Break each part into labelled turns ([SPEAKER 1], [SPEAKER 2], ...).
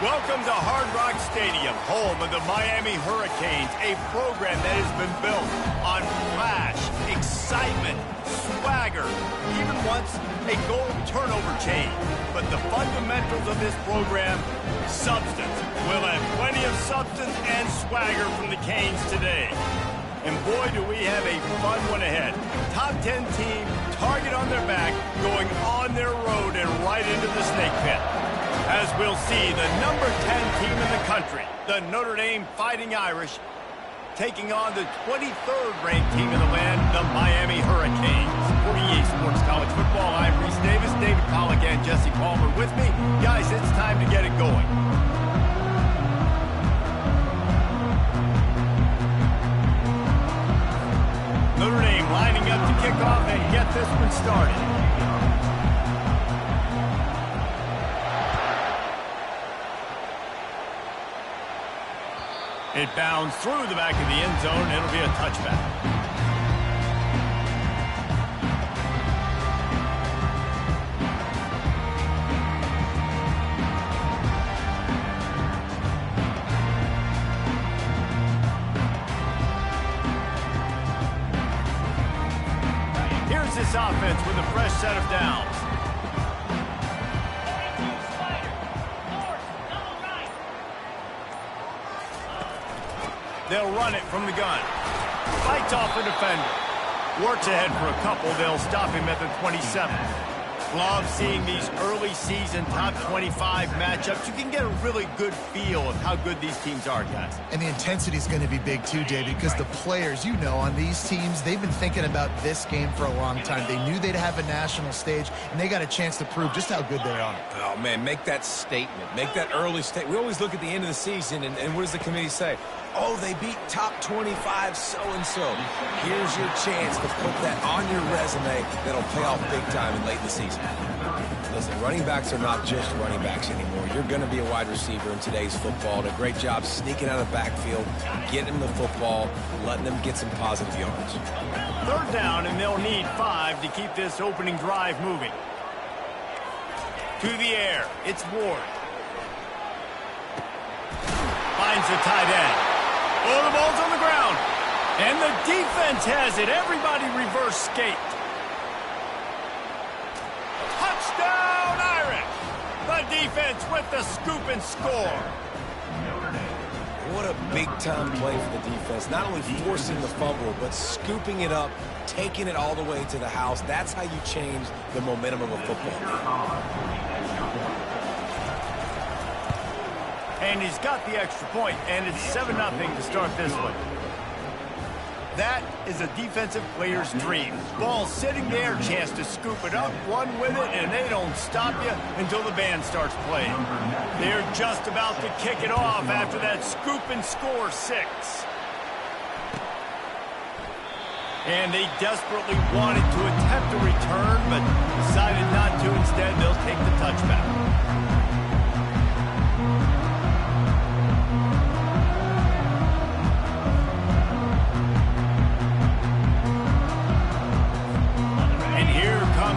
[SPEAKER 1] Welcome to Hard Rock Stadium, home of the Miami Hurricanes, a program that has been built on flash, excitement, swagger, even once a goal turnover chain. But the fundamentals of this program, substance. We'll have plenty of substance and swagger from the Canes today. And boy, do we have a fun one ahead. Top 10 team, target on their back, going on their road and right into the snake pit. As we'll see, the number 10 team in the country, the Notre Dame Fighting Irish, taking on the 23rd ranked team in the land, the Miami Hurricanes. For EA Sports College Football, I'm Reese Davis, David Pollack and Jesse Palmer with me. Guys, it's time to get it going. Notre Dame lining up to kick off and get this one started. It bounds through the back of the end zone. It'll be a touchback. Here's this offense with a fresh set of downs. They'll run it from the gun. Fights off a defender. Works ahead for a couple. They'll stop him at the 27. Love seeing these early season top 25 matchups. You can get a really good feel of how good these teams are, guys.
[SPEAKER 2] And the intensity is going to be big too, David, because the players, you know, on these teams, they've been thinking about this game for a long time. They knew they'd have a national stage, and they got a chance to prove just how good they are.
[SPEAKER 3] Oh, man, make that statement. Make that early statement. We always look at the end of the season, and what does the committee say? Oh, they beat top 25 so-and-so. Here's your chance to put that on your resume that'll pay off big time in late in the season. Listen, running backs are not just running backs anymore. You're going to be a wide receiver in today's football. Did a great job sneaking out of the backfield, getting them the football, letting them get some positive yards.
[SPEAKER 1] Third down, and they'll need 5 to keep this opening drive moving. To the air, it's Ward. Finds the tight end. Oh, the ball's on the ground. And the defense has it. Everybody reverse skate. Touchdown, Irish. The defense with the scoop and score.
[SPEAKER 3] What a big-time play for the defense. Not only forcing the fumble, but scooping it up, taking it all the way to the house. That's how you change the momentum of a football.
[SPEAKER 1] And he's got the extra point, and it's 7-0 to start this one. That is a defensive player's dream. Ball sitting there, chance to scoop it up, run with it, and they don't stop you until the band starts playing. They're just about to kick it off after that scoop and score 6. And they desperately wanted to attempt a return, but decided not to. Instead, they'll take the touchback.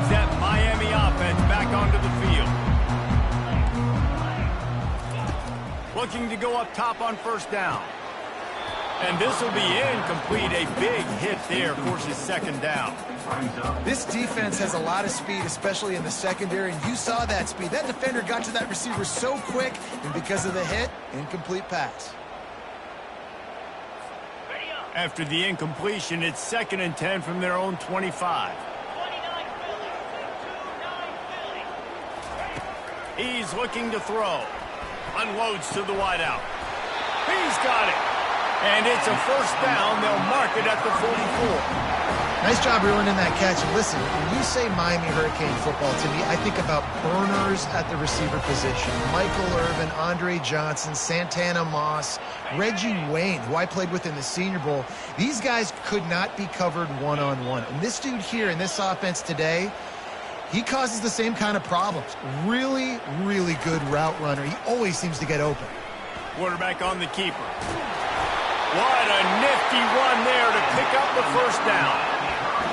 [SPEAKER 1] That Miami offense back onto the field. Looking to go up top on first down. And this will be incomplete. A big hit there forces second down.
[SPEAKER 2] This defense has a lot of speed, especially in the secondary, and you saw that speed. That defender got to that receiver so quick, and because of the hit, incomplete pass.
[SPEAKER 1] After the incompletion, it's 2nd and 10 from their own 25. He's looking to throw. Unloads to the wideout. He's got it. And it's a first down. They'll mark it at the 44.
[SPEAKER 2] Nice job reeling in that catch. And listen, when you say Miami Hurricane football, to me, I think about burners at the receiver position. Michael Irvin, Andre Johnson, Santana Moss, Reggie Wayne, who I played with in the Senior Bowl. These guys could not be covered one-on-one. And this dude here in this offense today, he causes the same kind of problems. Really, really good route runner. He always seems to get open.
[SPEAKER 1] Quarterback on the keeper. What a nifty run there to pick up the first down.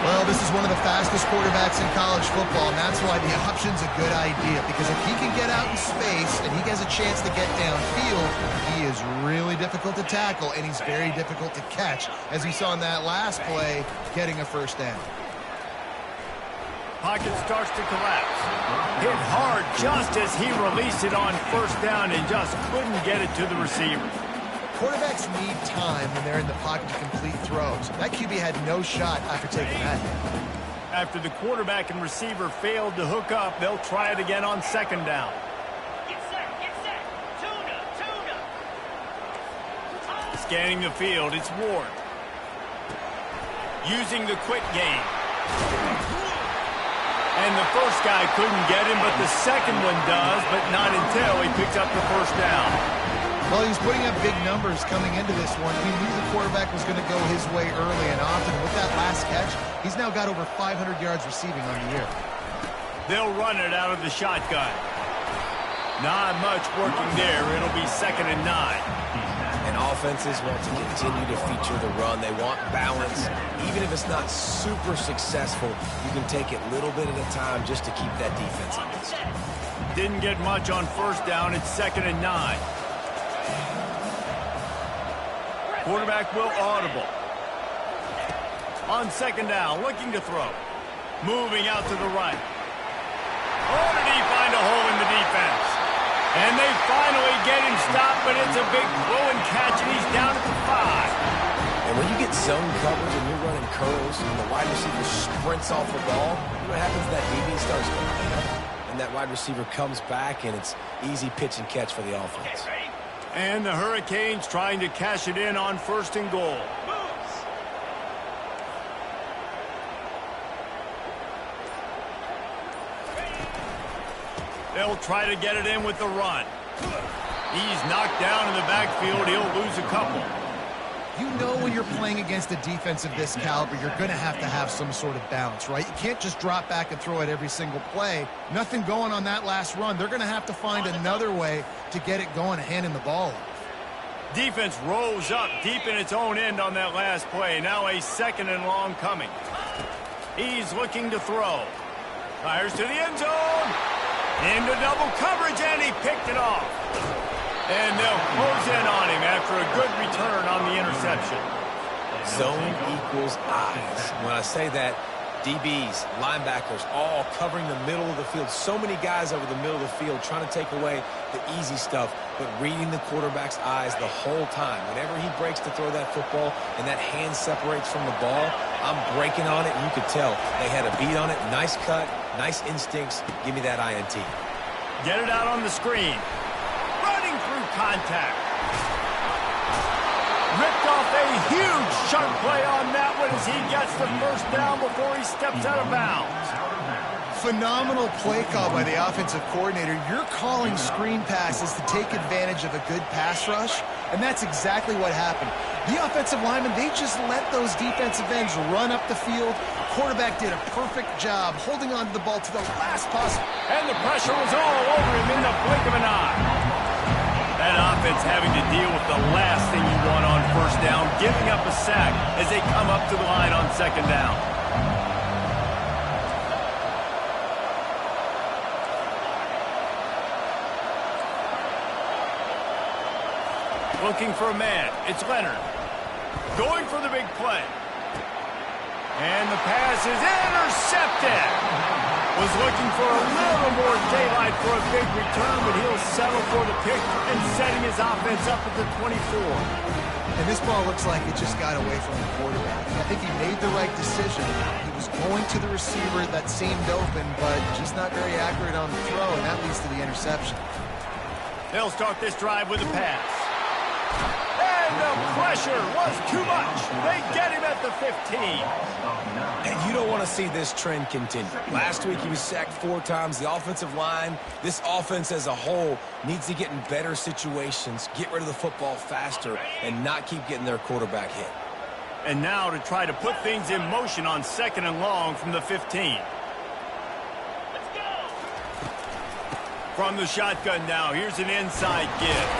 [SPEAKER 2] Well, this is one of the fastest quarterbacks in college football, and that's why the option's a good idea, because if he can get out in space and he has a chance to get downfield, he is really difficult to tackle, and he's very difficult to catch, as we saw in that last play, getting a first down.
[SPEAKER 1] Pocket starts to collapse. Hit hard just as he released it on first down and just couldn't get it to the receiver.
[SPEAKER 2] Quarterbacks need time when they're in the pocket to complete throws. That QB had no shot after taking that hit.
[SPEAKER 1] After the quarterback and receiver failed to hook up, they'll try it again on second down.
[SPEAKER 4] Get set. Tuna.
[SPEAKER 1] Scanning the field, it's Ward. Using the quick game. And the first guy couldn't get him, but the second one does, but not until he picks up the first down.
[SPEAKER 2] Well, he was putting up big numbers coming into this one. He knew the quarterback was going to go his way early and often. With that last catch, he's now got over 500 yards receiving on the year.
[SPEAKER 1] They'll run it out of the shotgun. Not much working there. It'll be 2nd and 9.
[SPEAKER 3] And offenses want to continue to feature the run. They want balance. Even if it's not super successful, you can take it little bit at a time just to keep that defense honest.
[SPEAKER 1] Didn't get much on first down. It's 2nd and 9. Quarterback will audible. On second down, looking to throw. Moving out to the right. Oh, did he find a hole in the defense? And they finally get him stopped, but it's a big throw and catch, and he's down at the 5.
[SPEAKER 3] And when you get zone coverage and you're running curls and the wide receiver sprints off the ball, what happens is that DB starts going up, and that wide receiver comes back, and it's easy pitch and catch for the offense.
[SPEAKER 1] And the Hurricanes trying to cash it in on 1st and goal. They'll try to get it in with the run. He's knocked down in the backfield. He'll lose a couple.
[SPEAKER 2] You know when you're playing against a defense of this caliber, you're going to have some sort of balance, right? You can't just drop back and throw it every single play. Nothing going on that last run. They're going to have to find another way to get it going, handing the ball off.
[SPEAKER 1] Defense rolls up deep in its own end on that last play. Now a 2nd and long coming. He's looking to throw. Fires to the end zone. Into double coverage, and he picked it off. And they'll close in on him after a good return on the interception.
[SPEAKER 3] Zone equals eyes. When I say that, DBs, linebackers, all covering the middle of the field. So many guys over the middle of the field trying to take away the easy stuff, but reading the quarterback's eyes the whole time. Whenever he breaks to throw that football and that hand separates from the ball, I'm breaking on it, and you could tell they had a beat on it. Nice cut, nice instincts. Give me that INT.
[SPEAKER 1] Get it out on the screen. Running through contact. Ripped off a huge chunk play on that one as he gets the first down before he steps out of bounds.
[SPEAKER 2] Phenomenal play call by the offensive coordinator. You're calling screen passes to take advantage of a good pass rush, and that's exactly what happened. The offensive linemen, they just let those defensive ends run up the field. Quarterback did a perfect job holding on to the ball to the last possible.
[SPEAKER 1] And the pressure was all over him in the blink of an eye. That offense having to deal with the last thing you want on first down, giving up a sack as they come up to the line on second down. Looking for a man. It's Leonard. Going for the big play. And the pass is intercepted. Was looking for a little more daylight for a big return, but he'll settle for the pick and setting his offense up at the 24.
[SPEAKER 2] And this ball looks like it just got away from the quarterback. I think he made the right decision. He was going to the receiver that seemed open, but just not very accurate on the throw, and that leads to the interception.
[SPEAKER 1] They'll start this drive with a pass. And the pressure was too much. They get him at the 15.
[SPEAKER 3] And you don't want to see this trend continue. Last week he was sacked 4 times. The offensive line, this offense as a whole, needs to get in better situations, get rid of the football faster, and not keep getting their quarterback hit.
[SPEAKER 1] And now to try to put things in motion on 2nd and long from the 15.
[SPEAKER 4] Let's go.
[SPEAKER 1] From the shotgun now, here's an inside give.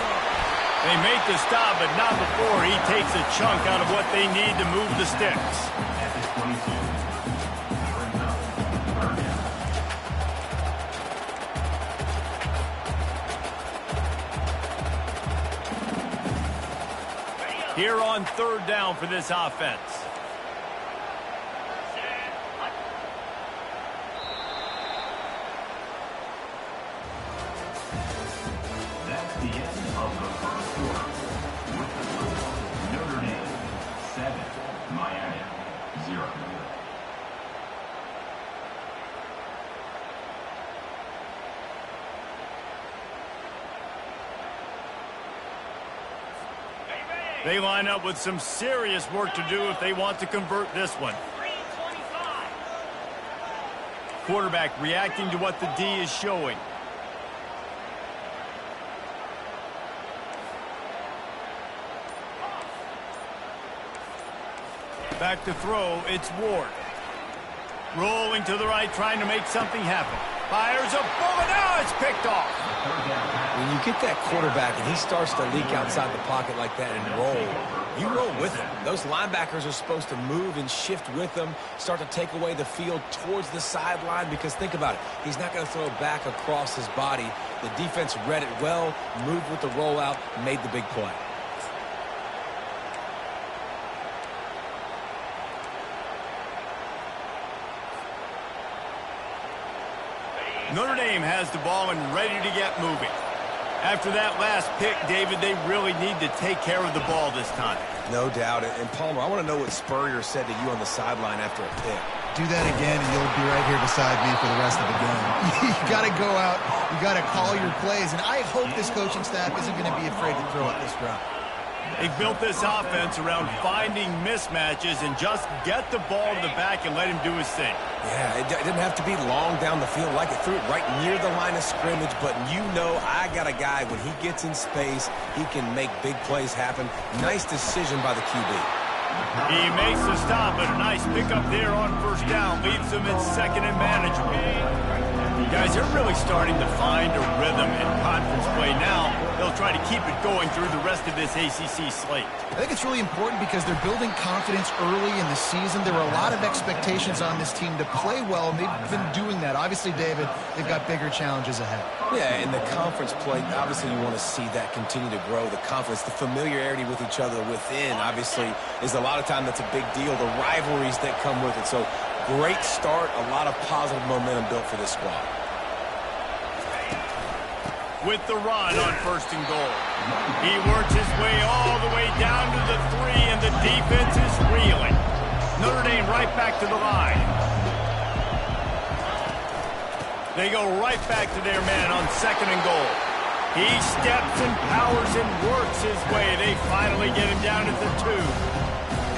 [SPEAKER 1] They make the stop, but not before he takes a chunk out of what they need to move the sticks. Here on third down for this offense.
[SPEAKER 5] That's the end of the first quarter. With the score, Notre Dame 7, Miami 0.
[SPEAKER 1] They line up with some serious work to do if they want to convert this one.
[SPEAKER 4] 3:25.
[SPEAKER 1] Quarterback reacting to what the D is showing. Back to throw, it's Ward. Rolling to the right, trying to make something happen. Fires a bullet, now it's picked off.
[SPEAKER 3] When you get that quarterback and he starts to leak outside the pocket like that and roll, you roll with him. Those linebackers are supposed to move and shift with him, start to take away the field towards the sideline, because think about it, he's not going to throw it back across his body. The defense read it well, moved with the rollout, made the big play.
[SPEAKER 1] Notre Dame has the ball and ready to get moving. After that last pick, David, they really need to take care of the ball this time.
[SPEAKER 3] No doubt. And Palmer, I want to know what Spurrier said to you on the sideline after a pick.
[SPEAKER 2] Do that again, and you'll be right here beside me for the rest of the game. You got to go out. You got to call your plays. And I hope this coaching staff isn't going to be afraid to throw it this route.
[SPEAKER 1] They built this offense around finding mismatches and just get the ball to the back and let him do his thing.
[SPEAKER 3] Yeah, it didn't have to be long down the field. Like it threw it right near the line of scrimmage, but you know I got a guy, when he gets in space, he can make big plays happen. Nice decision by the QB.
[SPEAKER 1] He makes the stop, but a nice pickup there on first down. Leaves them in second and manageable. Guys, they're really starting to find a rhythm in conference play now. They'll try to keep it going through the rest of this ACC slate.
[SPEAKER 2] I think it's really important because they're building confidence early in the season. There were a lot of expectations on this team to play well, and they've been doing that. Obviously, David, they've got bigger challenges ahead.
[SPEAKER 3] Yeah, in the conference play, obviously you want to see that continue to grow. The confidence, the familiarity with each other within, obviously, is a lot of time that's a big deal. The rivalries that come with it. So, great start, a lot of positive momentum built for this squad.
[SPEAKER 1] With the run on first and goal. He works his way all the way down to the 3, and the defense is reeling. Notre Dame right back to the line. They go right back to their man on second and goal. He steps and powers and works his way. They finally get him down at the 2.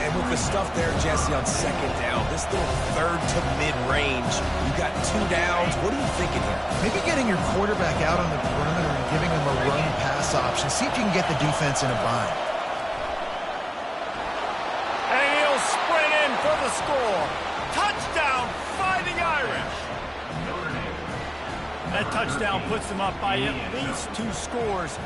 [SPEAKER 3] And with the stuff there, Jesse, on second down, this little third to mid-range, you got 2 downs. What are you thinking here?
[SPEAKER 2] Maybe getting your quarterback out on the perimeter and giving him a run-pass option. See if you can get the defense in a bind.
[SPEAKER 1] And he'll sprint in for the score. Touchdown, Fighting Irish. That touchdown puts them up by at least 2 scores.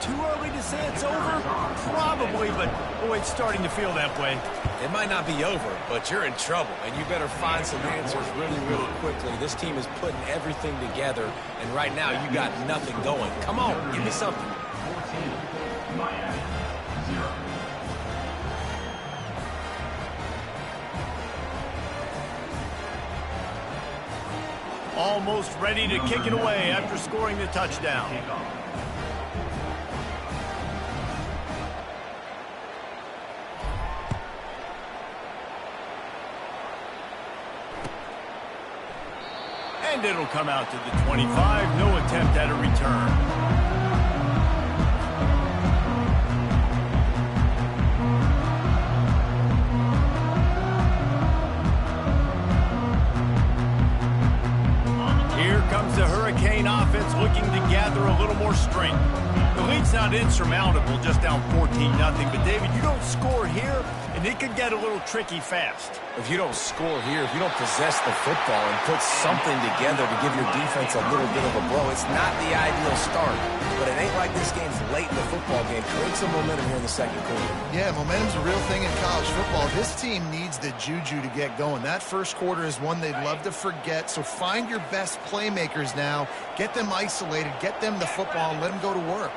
[SPEAKER 1] Too early to say it's over? Probably, but boy, it's starting to feel that way.
[SPEAKER 3] It might not be over, but you're in trouble, and you better find some answers really, really quickly. This team is putting everything together, and right now you got nothing going. Come on, give me something.
[SPEAKER 5] 14, Miami 0.
[SPEAKER 1] Almost ready to kick it away after scoring the touchdown. And it'll come out to the 25. No attempt at a return. Here comes the Hurricane offense looking to gather a little more strength. The lead's not insurmountable, just down 14-0. But, David, you don't score here, and it could get a little tricky fast.
[SPEAKER 3] If you don't score here, if you don't possess the football and put something together to give your defense a little bit of a blow, it's not the ideal start. But it ain't like this game's late in the football game. Create some momentum here in the second quarter.
[SPEAKER 2] Yeah, momentum's a real thing in college football. This team needs the juju to get going. That first quarter is one they'd love to forget. So find your best playmakers now. Get them isolated. Get them the football and let them go to work.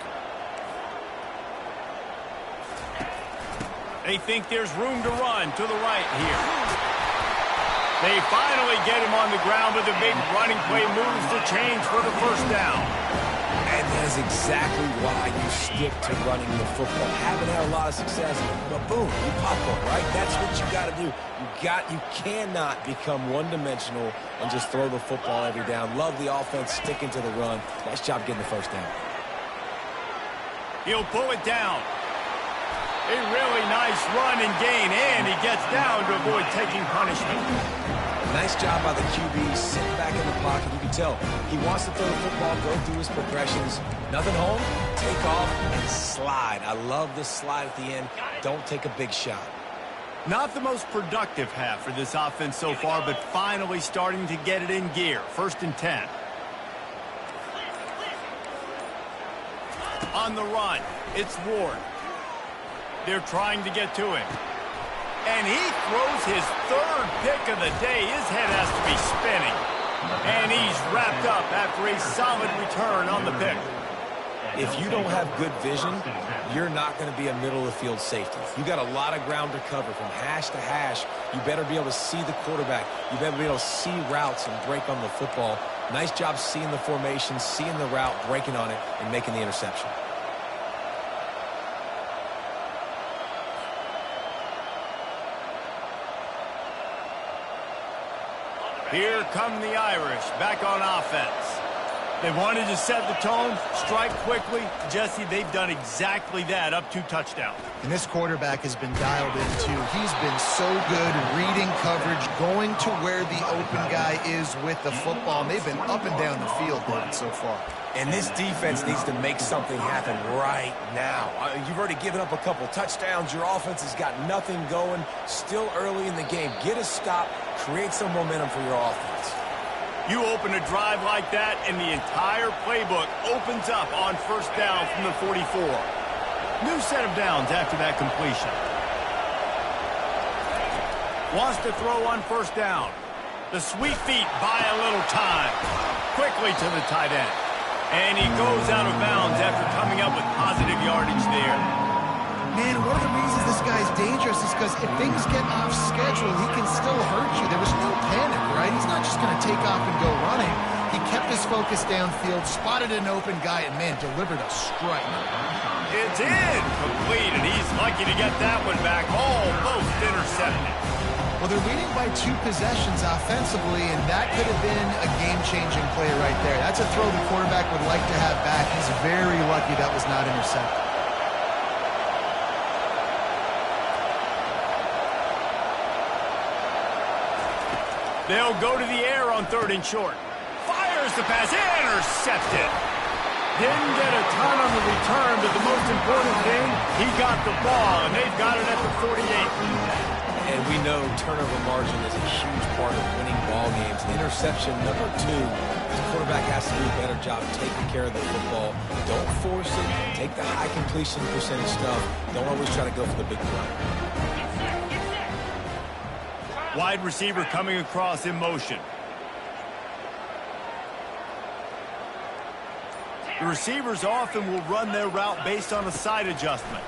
[SPEAKER 1] They think there's room to run to the right here. They finally get him on the ground with a big running play, moves the chains for the first down.
[SPEAKER 3] And that is exactly why you stick to running the football. Haven't had a lot of success, but boom, you pop one, right? That's what you got to do. You cannot become one-dimensional and just throw the football every down. Love the offense sticking to the run. Nice job getting the first down.
[SPEAKER 1] He'll pull it down. A really nice run and gain, and he gets down to avoid taking punishment.
[SPEAKER 3] Nice job by the QB, sitting back in the pocket. You can tell he wants to throw the football, go through his progressions. Nothing home, take off, and slide. I love the slide at the end. Don't take a big shot.
[SPEAKER 1] Not the most productive half for this offense so far, but finally starting to get it in gear. 1st and 10. On the run, it's Ward. They're trying to get to him. And he throws his 3rd pick of the day. His head has to be spinning. And he's wrapped up after a solid return on the pick.
[SPEAKER 3] If you don't have good vision, you're not going to be a middle-of-the-field safety. You got a lot of ground to cover from hash to hash. You better be able to see the quarterback. You better be able to see routes and break on the football. Nice job seeing the formation, seeing the route, breaking on it, and making the interception.
[SPEAKER 1] Here come the Irish back on offense. They wanted to set the tone, strike quickly. Jesse, they've done exactly that, up 2 touchdowns.
[SPEAKER 2] And this quarterback has been dialed in, too. He's been so good reading coverage, going to where the open guy is with the football. And they've been up and down the field with it so far.
[SPEAKER 3] And this defense needs to make something happen right now. You've already given up a couple touchdowns. Your offense has got nothing going. Still early in the game. Get a stop. Create some momentum for your offense.
[SPEAKER 1] You open a drive like that, and the entire playbook opens up on 1st down from the 44. New set of downs after that completion. Wants to throw on 1st down. The sweet feet buy a little time. Quickly to the tight end. And he goes out of bounds after coming up with positive yardage there.
[SPEAKER 2] Man, one of the reasons this guy's dangerous is because if things get off schedule, he can still hurt you. There was no panic, right? He's not just going to take off and go running. He kept his focus downfield, spotted an open guy, and, man, delivered a strike.
[SPEAKER 1] It's incomplete, and he's lucky to get that one back. Almost intercepted.
[SPEAKER 2] Well, they're leading by 2 possessions offensively, and that could have been a game-changing play right there. That's a throw the quarterback would like to have back. He's very lucky that was not intercepted.
[SPEAKER 1] They'll go to the air on 3rd and short. Fires the pass. Intercepted. Didn't get a ton on the return, but the most important thing, he got the ball, and they've got it at the 48.
[SPEAKER 3] And we know turnover margin is a huge part of winning ball games. Interception number 2, the quarterback has to do a better job taking care of the football. Don't force it. Take the high completion percentage stuff. Don't always try to go for the big play.
[SPEAKER 1] Wide receiver coming across in motion. The receivers often will run their route based on a side adjustment.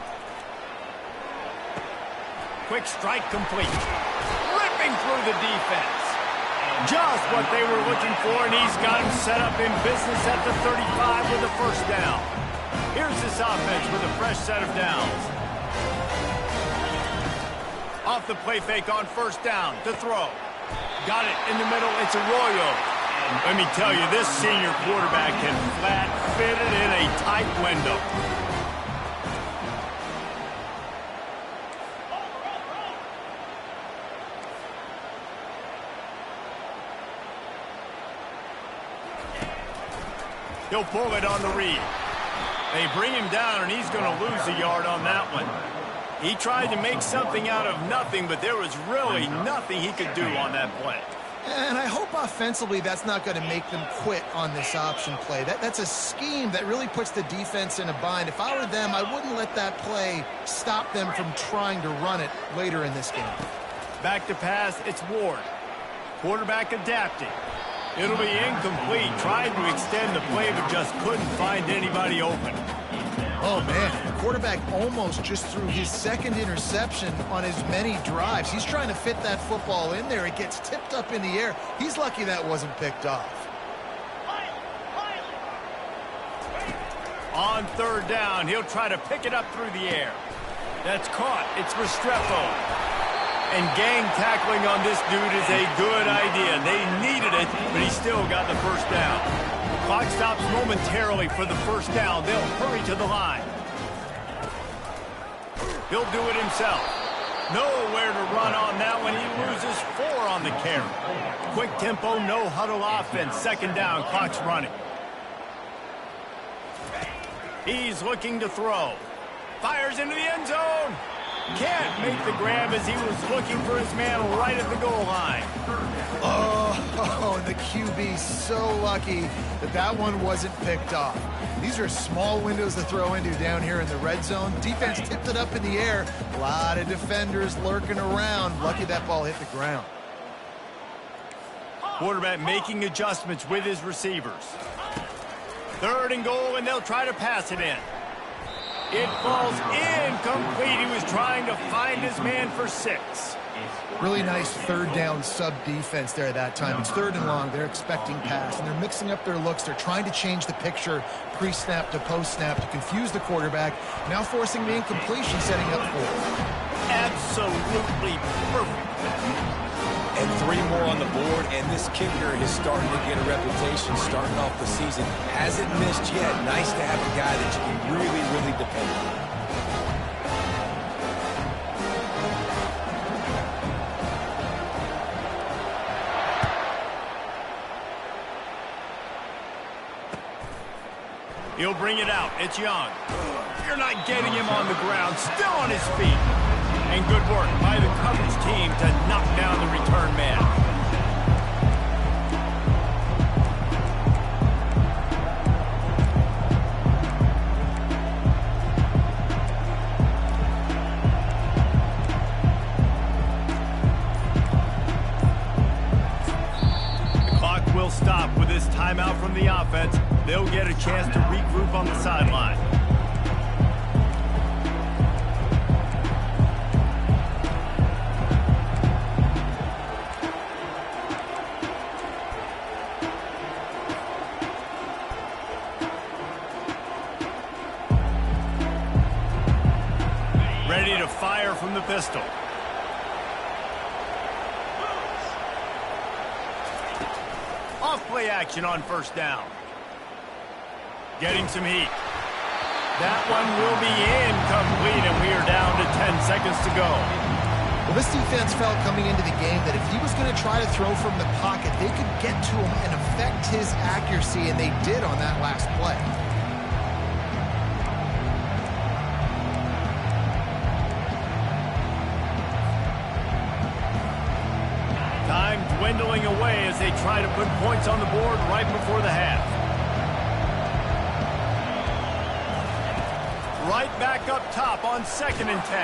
[SPEAKER 1] Quick strike complete. Ripping through the defense. Just what they were looking for, and he's got him set up in business at the 35 with a 1st down. Here's this offense with a fresh set of downs. Off the play fake on 1st down to throw. Got it in the middle. It's Arroyo. Let me tell you, this senior quarterback can flat fit it in a tight window. He'll pull it on the read. They bring him down, and he's going to lose a yard on that one. He tried to make something out of nothing, but there was really nothing he could do on that play.
[SPEAKER 2] And I hope offensively that's not going to make them quit on this option play. That's a scheme that really puts the defense in a bind. If I were them, I wouldn't let that play stop them from trying to run it later in this game.
[SPEAKER 1] Back to pass, it's Ward. Quarterback adapting. It'll be incomplete. Tried to extend the play, but just couldn't find anybody open.
[SPEAKER 2] Oh, man, the quarterback almost just threw his second interception on as many drives. He's trying to fit that football in there. It gets tipped up in the air. He's lucky that wasn't picked off.
[SPEAKER 1] On third down, he'll try to pick it up through the air. That's caught. It's Restrepo. And gang tackling on this dude is a good idea. They needed it, but he still got the first down. Clock stops momentarily for the first down. They'll hurry to the line. He'll do it himself. Nowhere to run on that one. He loses 4 on the carry. Quick tempo, no huddle offense. Second down, clock's running. He's looking to throw. Fires into the end zone. Can't make the grab as he was looking for his man right at the goal line.
[SPEAKER 2] Oh, the QB so lucky that that one wasn't picked off. These are small windows to throw into down here in the red zone. Defense tipped it up in the air. A lot of defenders lurking around. Lucky that ball hit the ground.
[SPEAKER 1] Quarterback making adjustments with his receivers. Third and goal, and they'll try to pass it in. It falls incomplete. He was trying to find his man for 6.
[SPEAKER 2] Really nice third down sub defense there that time. It's third and long. They're expecting pass, and they're mixing up their looks. They're trying to change the picture pre-snap to post-snap to confuse the quarterback, now forcing the incompletion, setting up for it.
[SPEAKER 1] Absolutely perfect.
[SPEAKER 3] And 3 more on the board, and this kicker is starting to get a reputation starting off the season. Hasn't missed yet. Nice to have a guy that you can really, really depend on.
[SPEAKER 1] He'll bring it out. It's Young. You're not getting him on the ground. Still on his feet. And good work by the coverage team to knock down the return man. The clock will stop with this timeout from the offense. They'll get a chance to regroup on the sideline. Ready to fire from the pistol. Off play action on first down. Getting some heat. That one will be incomplete, and we are down to 10 seconds to go.
[SPEAKER 2] Well, this defense felt coming into the game that if he was going to try to throw from the pocket, they could get to him and affect his accuracy, and they did on that last play.
[SPEAKER 1] Time dwindling away as they try to put points on the board right before the half. Right back up top on 2nd and 10.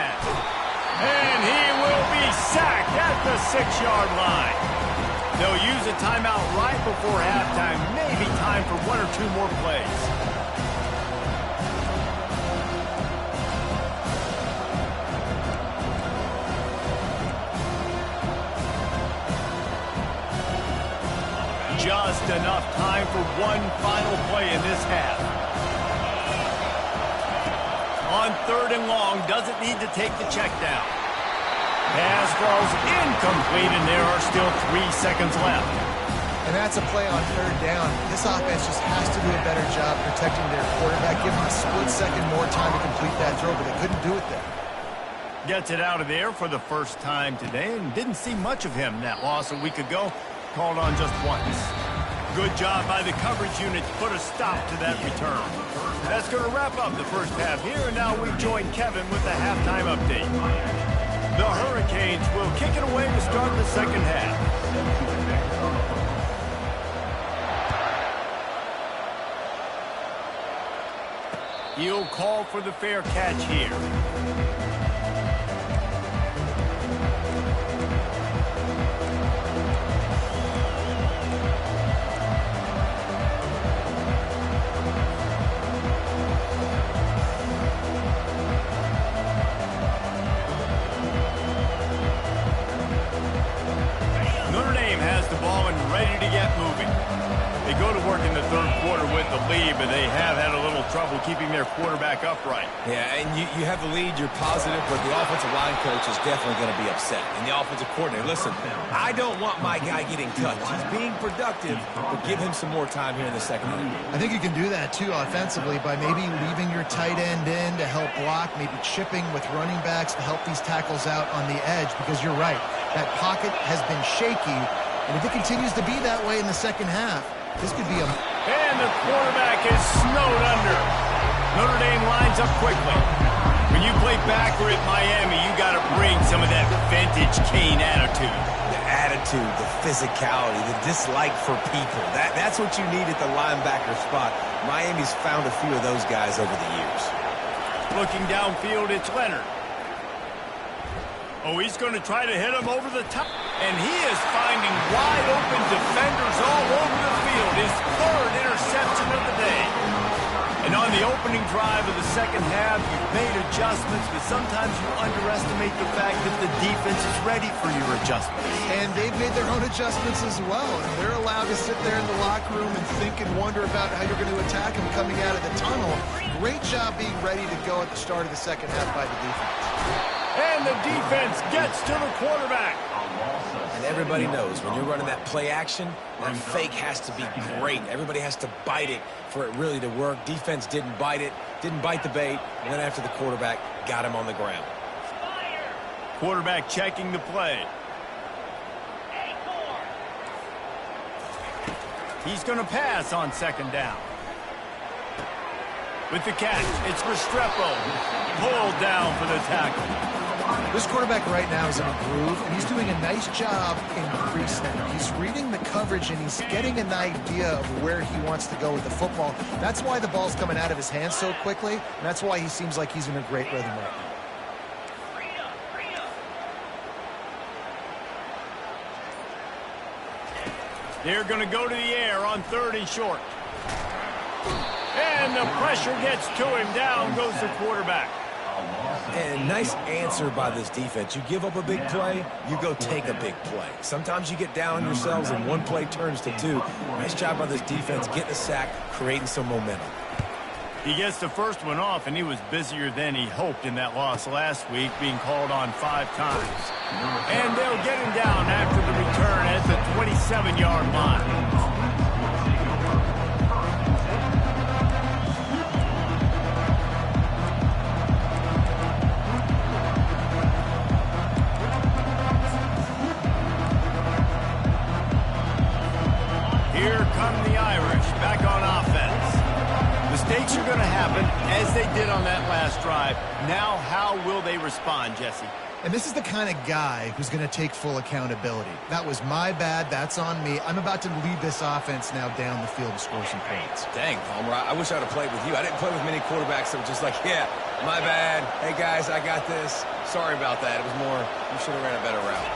[SPEAKER 1] And he will be sacked at the 6-yard line. They'll use a timeout right before halftime. Maybe time for 1 or 2 more plays. Just enough time for one final play in this half. On 3rd and long, doesn't need to take the check down. Pass falls incomplete, and there are still 3 seconds left.
[SPEAKER 2] And that's a play on 3rd down. This offense just has to do a better job protecting their quarterback, give him a split second more time to complete that throw, but they couldn't do it there.
[SPEAKER 1] Gets it out of there for the first time today, and didn't see much of him. That loss a week ago, called on just once. Good job by the coverage unit to put a stop to that return. That's going to wrap up the first half here, and now we join Kevin with the halftime update. The Hurricanes will kick it away to start the second half. He'll call for the fair catch here. They go to work in the third quarter with the lead, but they have had a little trouble keeping their quarterback upright.
[SPEAKER 3] Yeah, and you have the lead, you're positive, but the offensive line coach is definitely going to be upset. And the offensive coordinator, listen, I don't want my guy getting touched. He's being productive, but give him some more time here in the second half.
[SPEAKER 2] I think you can do that, too, offensively, by maybe leaving your tight end in to help block, maybe chipping with running backs to help these tackles out on the edge, because you're right. That pocket has been shaky, and if it continues to be that way in the second half, this could be a...
[SPEAKER 1] And the quarterback is snowed under. Notre Dame lines up quickly. When you play backward at Miami, you got to bring some of that vintage Kane attitude.
[SPEAKER 3] The attitude, the physicality, the dislike for people. That's what you need at the linebacker spot. Miami's found a few of those guys over the years.
[SPEAKER 1] Looking downfield, it's Leonard. Oh, he's going to try to hit him over the top. And he is finding wide open defenders all over the field. His third interception of the day. And on the opening drive of the second half, you've made adjustments, but sometimes you underestimate the fact that the defense is ready for your adjustments.
[SPEAKER 2] And they've made their own adjustments as well. And they're allowed to sit there in the locker room and think and wonder about how you're going to attack them coming out of the tunnel. Great job being ready to go at the start of the second half by the defense.
[SPEAKER 1] And the defense gets to the quarterback.
[SPEAKER 3] And everybody knows when you're running that play action, that fake has to be great. Everybody has to bite it for it really to work. Defense didn't bite it, didn't bite the bait, went after the quarterback, got him on the ground.
[SPEAKER 1] Quarterback checking the play. He's going to pass on second down. With the catch, it's Restrepo. Pulled down for the tackle.
[SPEAKER 2] This quarterback right now is in a groove, and he's doing a nice job in pre-snap. He's reading the coverage, and he's getting an idea of where he wants to go with the football. That's why the ball's coming out of his hands so quickly, and that's why he seems like he's in a great rhythm right now.
[SPEAKER 1] They're going to go to the air on third and short. And the pressure gets to him. Down goes the quarterback.
[SPEAKER 3] And nice answer by this defense. You give up a big play, you go take a big play. Sometimes you get down on yourselves and one play turns to two. Nice job by this defense getting a sack, creating some momentum.
[SPEAKER 1] He gets the first one off, and he was busier than he hoped in that loss last week, being called on 5 times. And they'll get him down after the return at the 27-yard line. Here come the Irish back on offense. Mistakes are going to happen, as they did on that last drive. Now, how will they respond, Jesse?
[SPEAKER 2] And this is the kind of guy who's going to take full accountability. That was my bad. That's on me. I'm about to lead this offense now down the field and score some points.
[SPEAKER 3] Dang, Palmer, I wish I would have played with you. I didn't play with many quarterbacks that were just like, yeah, my bad. Hey, guys, I got this. Sorry about that. It was more, you should have ran a better route.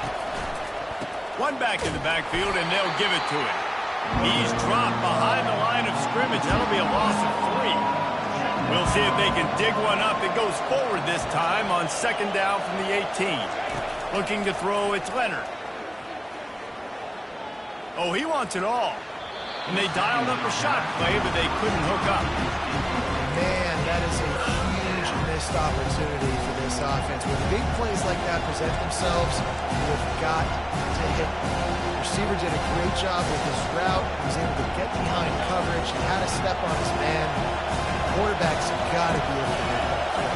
[SPEAKER 1] One back in the backfield, and they'll give it to him. He's dropped behind the line of scrimmage. That'll be a loss of 3. We'll see if they can dig one up. It goes forward this time on second down from the 18. Looking to throw, it's Leonard. Oh, he wants it all. And they dialed up a shot play, but they couldn't hook up.
[SPEAKER 2] Man, that is a huge missed opportunity for this offense. When big plays like that present themselves, you've got to hit them. The receiver did a great job with his route. He was able to get behind coverage. He had a step on his man. Quarterback's got to be able to make that play.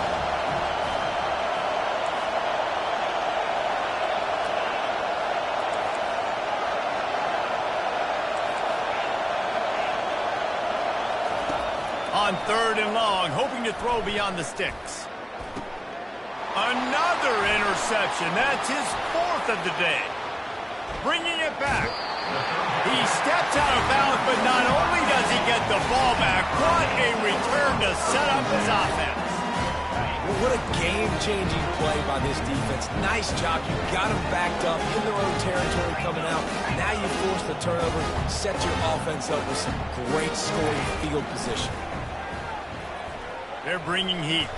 [SPEAKER 1] On third and long, hoping to throw beyond the sticks. Another interception. That's his 4th of the day. Bringing it back. He steps out of bounds, but not only does he get the ball back, what a return to set up his offense.
[SPEAKER 3] Well, what a game-changing play by this defense. Nice job. You got them backed up in their own territory coming out. Now you force the turnover, set your offense up with some great scoring field position.
[SPEAKER 1] They're bringing heat.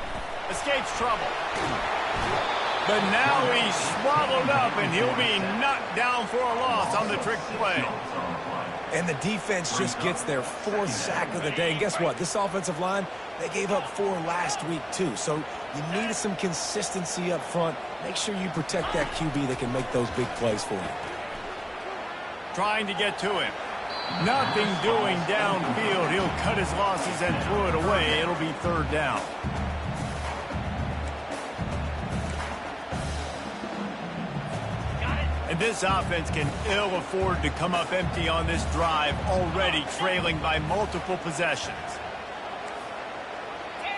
[SPEAKER 1] Escapes trouble. But now he's swallowed up, and he'll be knocked down for a loss on the trick play.
[SPEAKER 3] And the defense just gets their 4th sack of the day. And guess what? This offensive line, they gave up 4 last week too. So you need some consistency up front. Make sure you protect that QB that can make those big plays for you.
[SPEAKER 1] Trying to get to him. Nothing doing downfield. He'll cut his losses and throw it away. It'll be 3rd down. And this offense can ill afford to come up empty on this drive, already trailing by multiple possessions.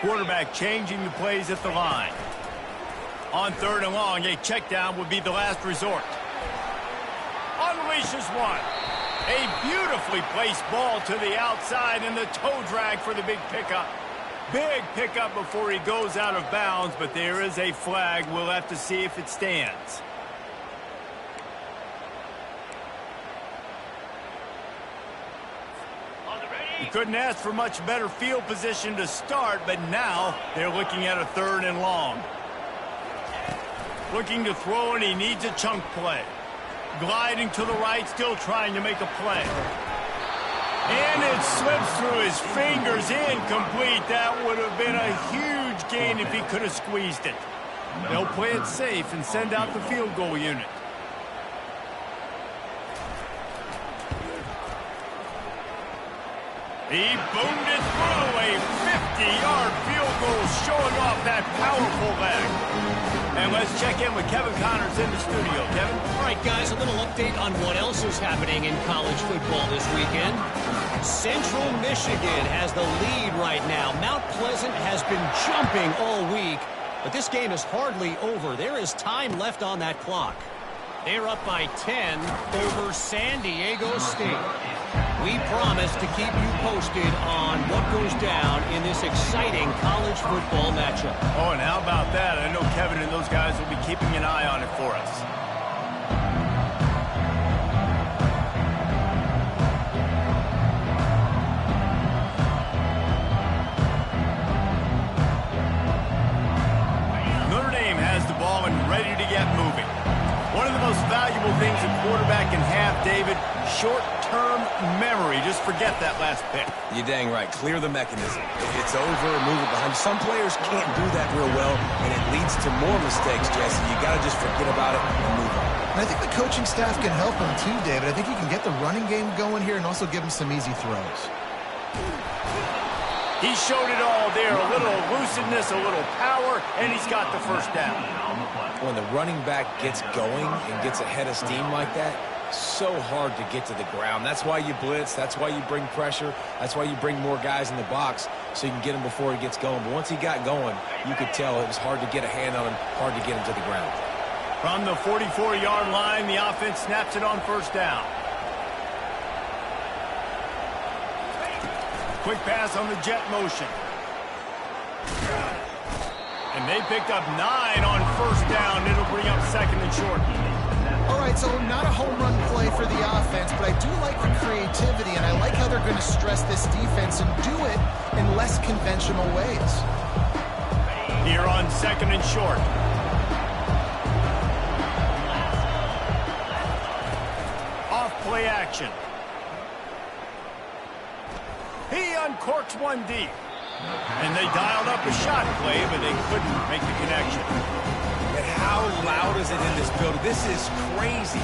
[SPEAKER 1] Quarterback changing the plays at the line. On 3rd and long, a check down would be the last resort. Unleashes one. A beautifully placed ball to the outside and the toe drag for the big pickup. Big pickup before he goes out of bounds, but there is a flag. We'll have to see if it stands. You couldn't ask for much better field position to start, but now they're looking at a 3rd and long. Looking to throw, and he needs a chunk play. Gliding to the right, still trying to make a play. And it slips through his fingers, incomplete. That would have been a huge gain if he could have squeezed it. They'll play it safe and send out the field goal unit. He boomed it through, a 50-yard field goal, showing off that powerful leg. And let's check in with Kevin Connors in the studio. Kevin?
[SPEAKER 6] All right, guys, a little update on what else is happening in college football this weekend. Central Michigan has the lead right now. Mount Pleasant has been jumping all week, but this game is hardly over. There is time left on that clock. They're up by 10 over San Diego State. We promise to keep you posted on what goes down in this exciting college football matchup.
[SPEAKER 1] Oh, and how about that? I know Kevin and those guys will be keeping an eye on it for us. Notre Dame has the ball and ready to get moving. One of the most valuable things a quarterback can have, David, short-term memory. Just forget that last pick.
[SPEAKER 3] You're dang right. Clear the mechanism. It's over and move it behind you. Some players can't do that real well, and it leads to more mistakes, Jesse. You got to just forget about it and move on.
[SPEAKER 2] And I think the coaching staff can help him too, David. I think he can get the running game going here and also give him some easy throws.
[SPEAKER 1] He showed it all there. A little elusiveness, a little power, and he's got the first down.
[SPEAKER 3] When the running back gets going and gets ahead of steam like that, so hard to get to the ground. That's why you blitz. That's why you bring pressure. That's why you bring more guys in the box so you can get him before he gets going. But once he got going, you could tell it was hard to get a hand on him, hard to get him to the ground.
[SPEAKER 1] From the 44-yard line, the offense snaps it on 1st down. Quick pass on the jet motion. And they picked up 9 on 1st down. It'll bring up 2nd and short.
[SPEAKER 2] All right, so not a home run play for the offense, but I do like the creativity, and I like how they're going to stress this defense and do it in less conventional ways.
[SPEAKER 1] Here on 2nd and short. Off play action. He uncorks one deep. And they dialed up a shot play, but they couldn't make the connection.
[SPEAKER 3] And how loud is it in this building? This is crazy.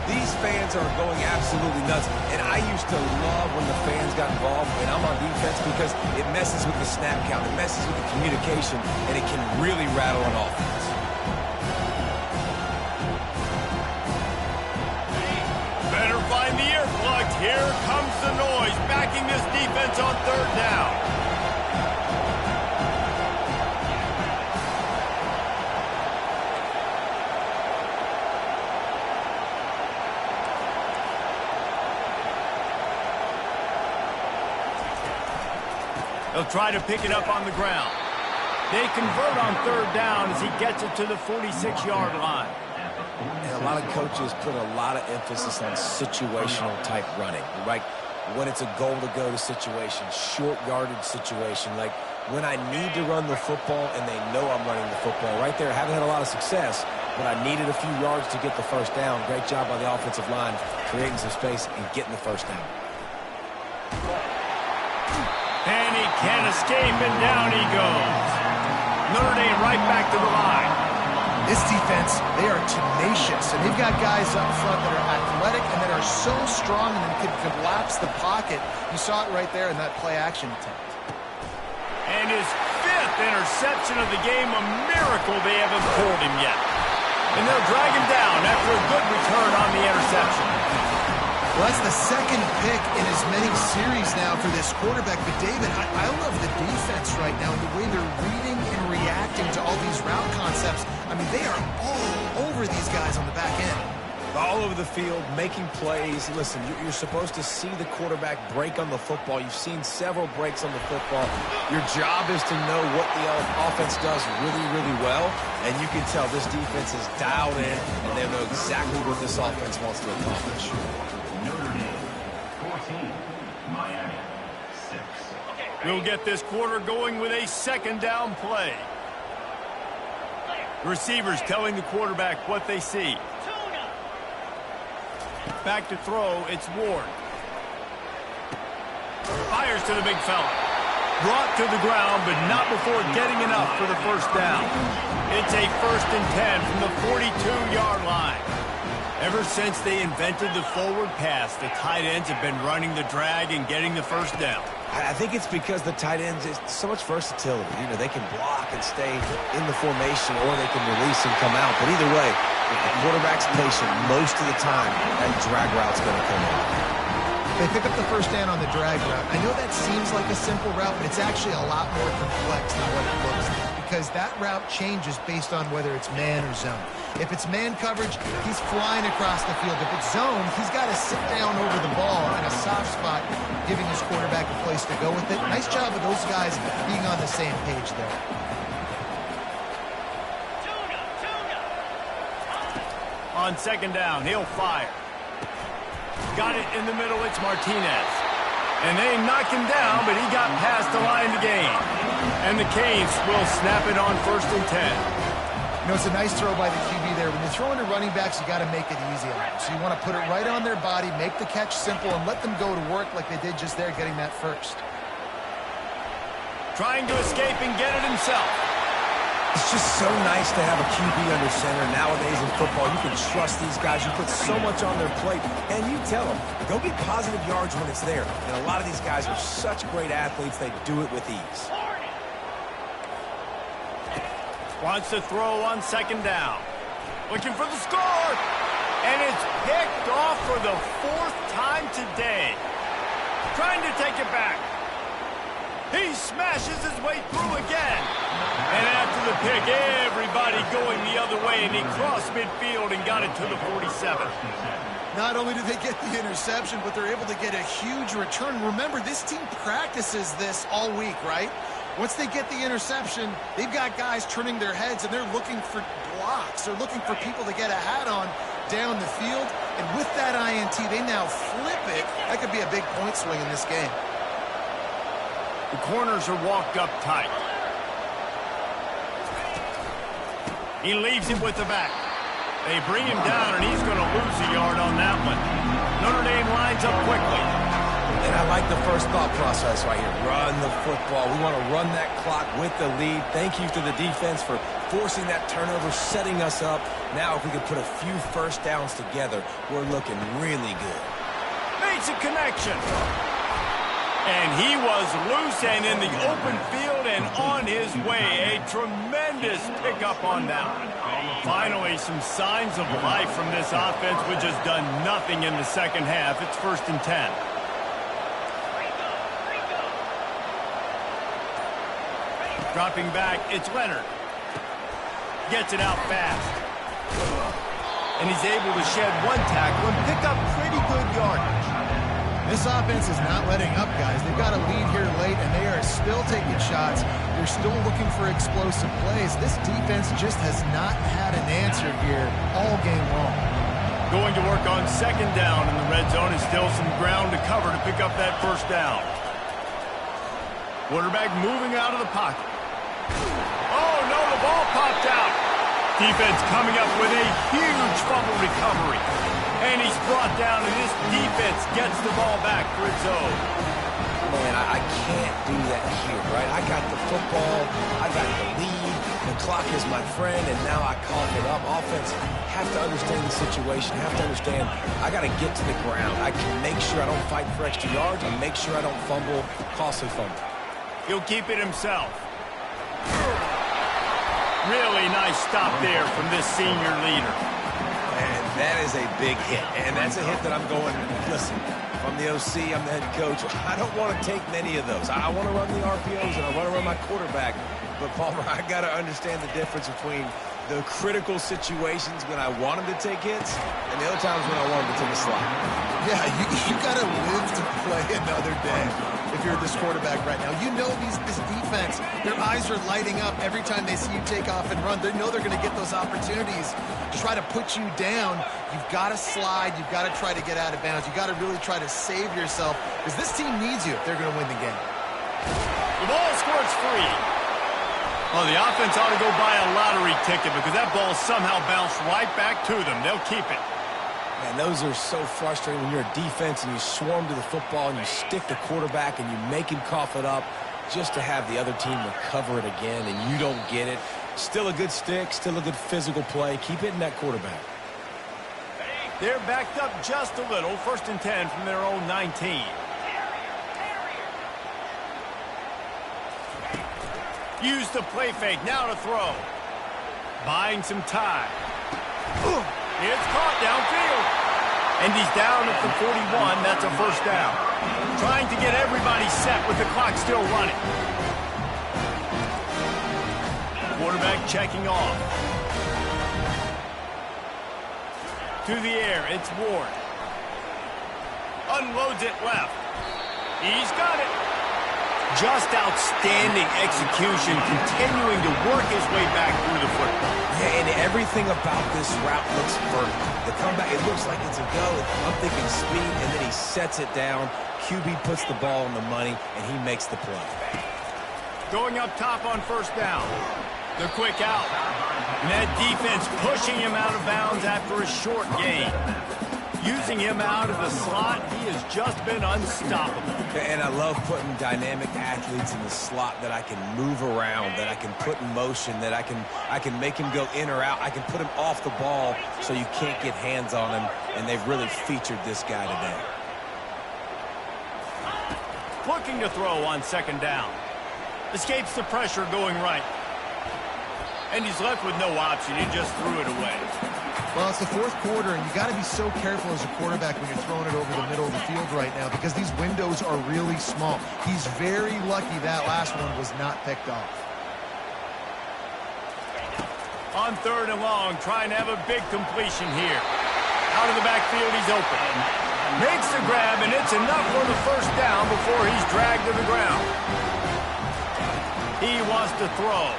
[SPEAKER 3] These fans are going absolutely nuts. And I used to love when the fans got involved when I'm on defense because it messes with the snap count. It messes with the communication, and it can really rattle an offense.
[SPEAKER 1] Better find the earplugs. Here comes the noise, backing this defense on 3rd down. They'll try to pick it up on the ground. They convert on 3rd down as he gets it to the 46-yard line.
[SPEAKER 3] And a lot of coaches put a lot of emphasis on situational type running, right? When it's a goal to go to situation, short yardage situation, like when I need to run the football and they know I'm running the football. Right there, I haven't had a lot of success, but I needed a few yards to get the 1st down. Great job by the offensive line creating some space and getting the 1st down.
[SPEAKER 1] Can't escape, and down he goes. Notre Dame right back to the line.
[SPEAKER 2] This defense, they are tenacious, and they've got guys up front that are athletic and that are so strong and can collapse the pocket. You saw it right there in that play-action attempt.
[SPEAKER 1] And his 5th interception of the game, a miracle they haven't pulled him yet. And they'll drag him down after a good return on the interception.
[SPEAKER 2] Well, that's the second pick in as many series now for this quarterback. But, David, I love the defense right now and the way they're reading and reacting to all these route concepts. I mean, they are all over these guys on the back end.
[SPEAKER 3] All over the field, making plays. Listen, you're supposed to see the quarterback break on the football. You've seen several breaks on the football. Your job is to know what the offense does really, really well. And you can tell this defense is dialed in, and they know exactly what this offense wants to accomplish.
[SPEAKER 5] Notre Dame 14, Miami 6.
[SPEAKER 1] We'll get this quarter going with a second down play. Receivers telling the quarterback what they see. Back to throw, it's Ward. Fires to the big fella. Brought to the ground, but not before getting enough for the first down. It's a 1st and 10 from the 42-yard line. Ever since they invented the forward pass, the tight ends have been running the drag and getting the first down.
[SPEAKER 3] I think it's because the tight ends, is so much versatility. You know, they can block and stay in the formation, or they can release and come out. But either way, if the quarterback's patient, most of the time, that drag route's going to come in.
[SPEAKER 2] They pick up the first down on the drag route. I know that seems like a simple route, but it's actually a lot more complex than what it looks like, because that route changes based on whether it's man or zone. If it's man coverage, he's flying across the field. If it's zone, he's got to sit down over the ball in a soft spot, giving his quarterback a place to go with it. Nice job of those guys being on the same page there.
[SPEAKER 1] On second down, he'll fire. Got it in the middle, it's Martinez. And they knock him down, but he got past the line to gain. And the Canes will snap it on 1st and 10.
[SPEAKER 2] You know, it's a nice throw by the QB there. When you're throwing to running backs, you got to make it easy on them. So you want to put it right on their body, make the catch simple, and let them go to work like they did just there, getting that first.
[SPEAKER 1] Trying to escape and get it himself.
[SPEAKER 3] It's just so nice to have a QB under center. Nowadays in football, you can trust these guys. You put so much on their plate, and you tell them, go get positive yards when it's there. And a lot of these guys are such great athletes, they do it with ease.
[SPEAKER 1] Wants to throw on second down. Looking for the score. And it's picked off for the 4th time today. Trying to take it back. He smashes his way through again. And after the pick, everybody going the other way, and he crossed midfield and got it to the 47.
[SPEAKER 2] Not only do they get the interception, but they're able to get a huge return. Remember, this team practices this all week, right? Once they get the interception, they've got guys turning their heads, and they're looking for blocks. They're looking for people to get a hat on down the field. And with that INT, they now flip it. That could be a big point swing in this game.
[SPEAKER 1] The corners are walked up tight. He leaves it with the back. They bring him down, and he's going to lose a yard on that one. Notre Dame lines up quickly.
[SPEAKER 3] And I like the first thought process right here. Run the football. We want to run that clock with the lead. Thank you to the defense for forcing that turnover, setting us up. Now if we could put a few first downs together, we're looking really good.
[SPEAKER 1] Makes a connection. And he was loose and in the open field and on his way. A tremendous pickup on that one. Finally, some signs of life from this offense, which has done nothing in the second half. It's 1st and 10. Dropping back, it's Leonard. Gets it out fast. And he's able to shed one tackle and pick up pretty good yardage.
[SPEAKER 2] This offense is not letting up, guys. They've got a lead here late, and they are still taking shots. They're still looking for explosive plays. This defense just has not had an answer here all game long.
[SPEAKER 1] Going to work on second down in the red zone, and still some ground to cover to pick up that first down. Quarterback moving out of the pocket. Oh, no, the ball popped out. Defense coming up with a huge fumble recovery. And he's brought down, and this defense gets the ball back for its own.
[SPEAKER 3] Man, I can't do that here, right? I got the football, I got the lead, the clock is my friend, and now I cough it up. Offense, have to understand the situation, have to understand I got to get to the ground. I can make sure I don't fight for extra yards and make sure I don't fumble, costly fumble.
[SPEAKER 1] He'll keep it himself. Really nice stop there from this senior leader.
[SPEAKER 3] And that is a big hit. And that's a hit that I'm going, listen, if I'm the OC, I'm the head coach, I don't want to take many of those. I want to run the RPOs and I want to run my quarterback. But, Palmer, I got to understand the difference between the critical situations when I want him to take hits and the other times when I want him to take a slide.
[SPEAKER 2] Yeah, you got to live to play another day if you're this quarterback right now. You know this defense, their eyes are lighting up every time they see you take off and run. They know they're going to get those opportunities to try to put you down. You've got to slide. You've got to try to get out of bounds. You've got to really try to save yourself because this team needs you if they're going to win the game.
[SPEAKER 1] The ball scores free. Well, the offense ought to go buy a lottery ticket because that ball somehow bounced right back to them. They'll keep it.
[SPEAKER 3] Man, those are so frustrating when you're a defense and you swarm to the football and you stick the quarterback and you make him cough it up just to have the other team recover it again and you don't get it. Still a good stick, still a good physical play. Keep hitting that quarterback.
[SPEAKER 1] They're backed up just a little. 1st and 10 from their own 19. Use the play fake. Now to throw. Buying some time. It's caught downfield. And he's down at the 41. That's a 1st down. Trying to get everybody set with the clock still running. Quarterback checking off. To the air. It's Ward. Unloads it left. He's got it. Just outstanding execution, continuing to work his way back through the football.
[SPEAKER 3] Yeah, and everything about this route looks vertical. The comeback, it looks like it's a go. I'm thinking speed, and then he sets it down. QB puts the ball on the money, and he makes the play.
[SPEAKER 1] Going up top on 1st down. The quick out. And that defense pushing him out of bounds after a short gain. Using him out of the slot, he has just been unstoppable.
[SPEAKER 3] And I love putting dynamic athletes in the slot that I can move around, that I can put in motion, that I can make him go in or out. I can put him off the ball so you can't get hands on him, and they've really featured this guy today.
[SPEAKER 1] Looking to throw on 2nd down. Escapes the pressure going right. And he's left with no option. He just threw it away.
[SPEAKER 2] Well, it's the 4th quarter, and you got to be so careful as a quarterback when you're throwing it over the middle of the field right now because these windows are really small. He's very lucky that last one was not picked off.
[SPEAKER 1] On 3rd and long, trying to have a big completion here. Out of the backfield, he's open. Makes the grab, and it's enough for the 1st down before he's dragged to the ground. He wants to throw.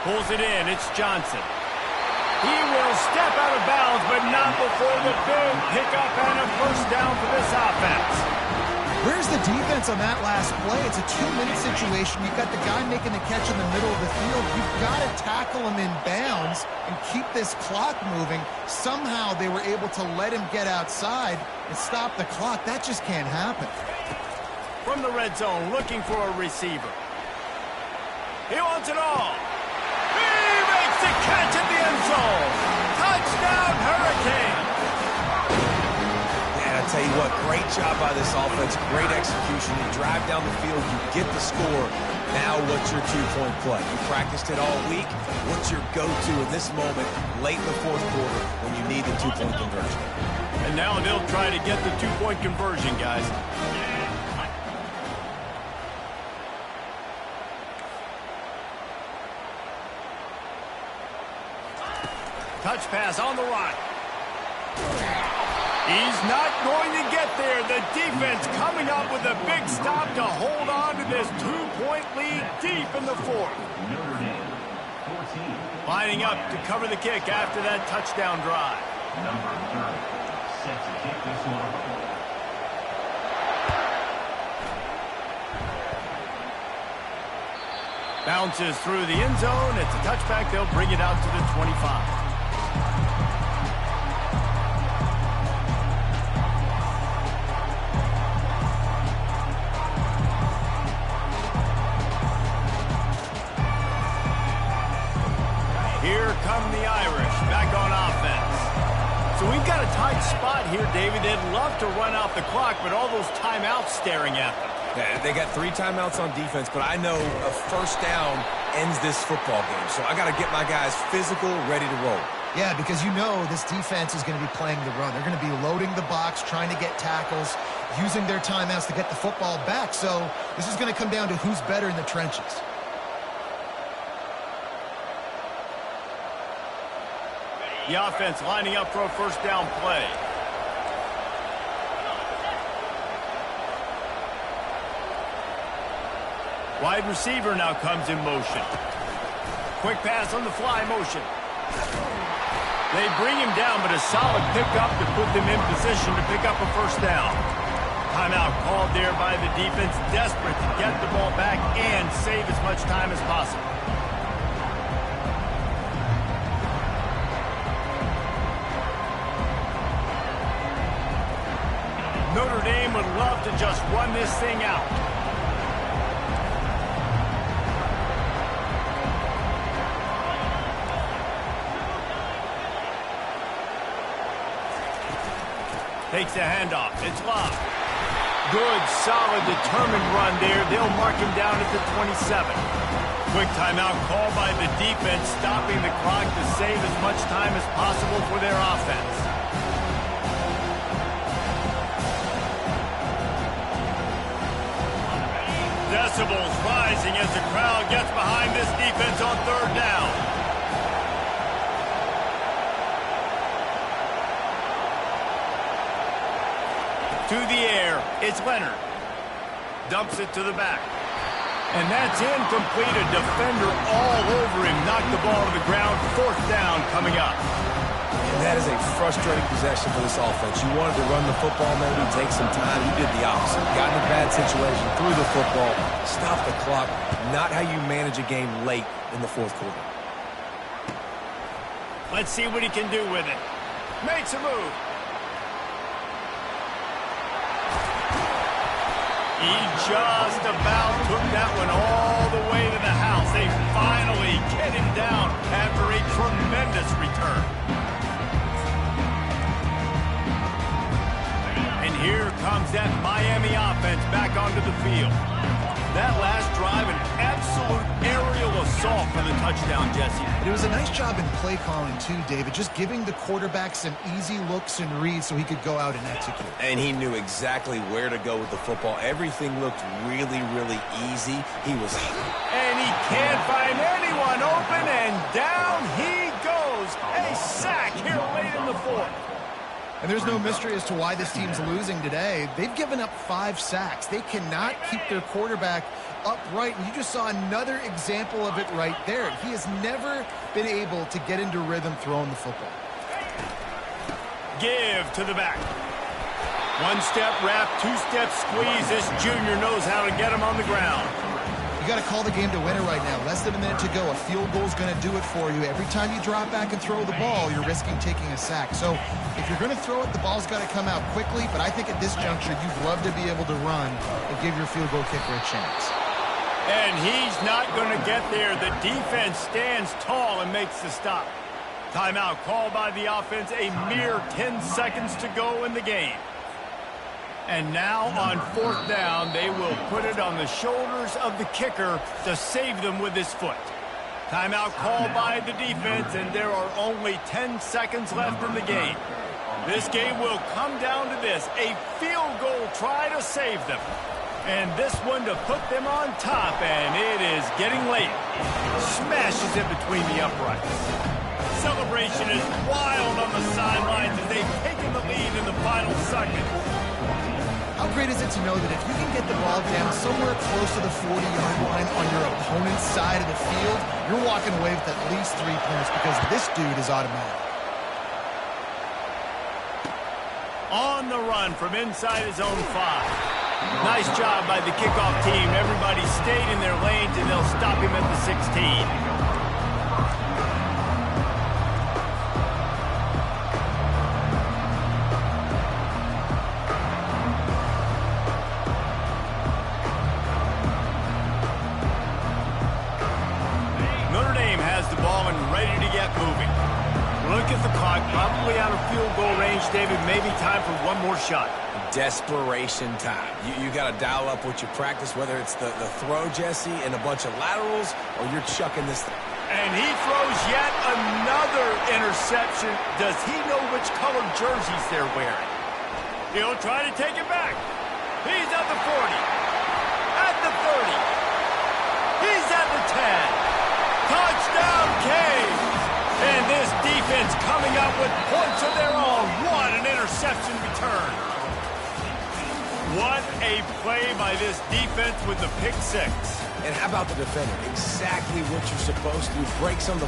[SPEAKER 1] Pulls it in. It's Johnson. He will step out of bounds, but not before the big pickup and a 1st down for this offense.
[SPEAKER 2] Where's the defense on that last play? It's a 2-minute situation. You've got the guy making the catch in the middle of the field. You've got to tackle him in bounds and keep this clock moving. Somehow they were able to let him get outside and stop the clock. That just can't happen.
[SPEAKER 1] From the red zone, looking for a receiver. He wants it all. To catch in the end zone. Touchdown, Hurricane.
[SPEAKER 3] Man, I tell you what, great job by this offense. Great execution. You drive down the field, you get the score. Now what's your 2-point play? You practiced it all week. What's your go-to in this moment late in the 4th quarter when you need the 2-point conversion?
[SPEAKER 1] And now they'll try to get the 2-point conversion, guys. Touch pass on the run. He's not going to get there. The defense coming up with a big stop to hold on to this 2-point lead deep in the 4th. Lining up to cover the kick after that touchdown drive.
[SPEAKER 5] Number 30, set to kick this one.
[SPEAKER 1] Bounces through the end zone. It's a touchback. They'll bring it out to the 25. got a tight spot here, David. They'd love to run out the clock, but all those timeouts staring at them.
[SPEAKER 3] Yeah, they got 3 timeouts on defense, but I know a first down ends this football game. So I got to get my guys physical, ready to roll.
[SPEAKER 2] Yeah, because you know this defense is going to be playing the run. They're going to be loading the box, trying to get tackles, using their timeouts to get the football back. So this is going to come down to who's better in the trenches.
[SPEAKER 1] The offense lining up for a first down play. Wide receiver now comes in motion. Quick pass on the fly motion. They bring him down, but a solid pickup to put them in position to pick up a first down. Timeout called there by the defense, desperate to get the ball back and save as much time as possible. Notre Dame would love to just run this thing out. Takes the handoff. It's locked. Good, solid, determined run there. They'll mark him down at the 27. Quick timeout call by the defense, stopping the clock to save as much time as possible for their offense. Decibels rising as the crowd gets behind this defense on third down. To the air, it's Leonard. Dumps it to the back. And that's incomplete. A defender all over him. Knocked the ball to the ground. Fourth down coming up.
[SPEAKER 3] And that is a frustrating possession for this offense. You wanted to run the football, maybe take some time. You did the opposite. Got in a bad situation, threw the football, stopped the clock. Not how you manage a game late in the fourth quarter.
[SPEAKER 1] Let's see what he can do with it. Makes a move. He just about took that one all the way to the house. They finally get him down after a tremendous return. And here comes that Miami offense back onto the field. That last drive, an absolute aerial assault for the touchdown, Jesse.
[SPEAKER 2] It was a nice job in play calling, too, David, just giving the quarterback some easy looks and reads so he could go out and execute.
[SPEAKER 3] And he knew exactly where to go with the football. Everything looked really, really easy. He was...
[SPEAKER 1] And he can't find anyone open, and down he goes. A sack here late in the fourth.
[SPEAKER 2] And there's no mystery as to why this team's losing today. They've given up 5 sacks. They cannot keep their quarterback upright. And you just saw another example of it right there. He has never been able to get into rhythm throwing the football.
[SPEAKER 1] Give to the back. One-step wrap, two-step squeeze. This junior knows how to get him on the ground.
[SPEAKER 2] You got to call the game to win it right now. Less than a minute to go. A field goal is going to do it for you. Every time you drop back and throw the ball, you're risking taking a sack. So if you're going to throw it, the ball's got to come out quickly. But I think at this juncture, you'd love to be able to run and give your field goal kicker a chance.
[SPEAKER 1] And he's not going to get there. The defense stands tall and makes the stop. Timeout called by the offense. A mere 10 seconds to go in the game. And now on fourth down, they will put it on the shoulders of the kicker to save them with his foot. Timeout called by the defense, and there are only 10 seconds left in the game. This game will come down to this, a field goal try to save them. And this one to put them on top, and it is getting late. Smashes it between the uprights. Celebration is wild on the sidelines as they've taken the lead in the final second.
[SPEAKER 2] How great is it to know that if you can get the ball down somewhere close to the 40-yard line on your opponent's side of the field, you're walking away with at least 3 points because this dude is automatic.
[SPEAKER 1] On the run from inside his own 5. Nice job by the kickoff team. Everybody stayed in their lanes, and they'll stop him at the 16. look at the clock, probably out of field goal range, David. Maybe time for one more shot.
[SPEAKER 3] Desperation time. You got to dial up what you practice, whether it's the throw, Jesse, and a bunch of laterals, or you're chucking this thing.
[SPEAKER 1] And he throws yet another interception. Does he know which colored jerseys they're wearing? He'll try to take it back. He's at the 40. At the 30. He's at the 10. Touchdown, Canes! And this defense coming up with points of their own. What an interception return. What a play by this defense with the pick six.
[SPEAKER 3] And how about the defender? Exactly what you're supposed to do. Breaks on the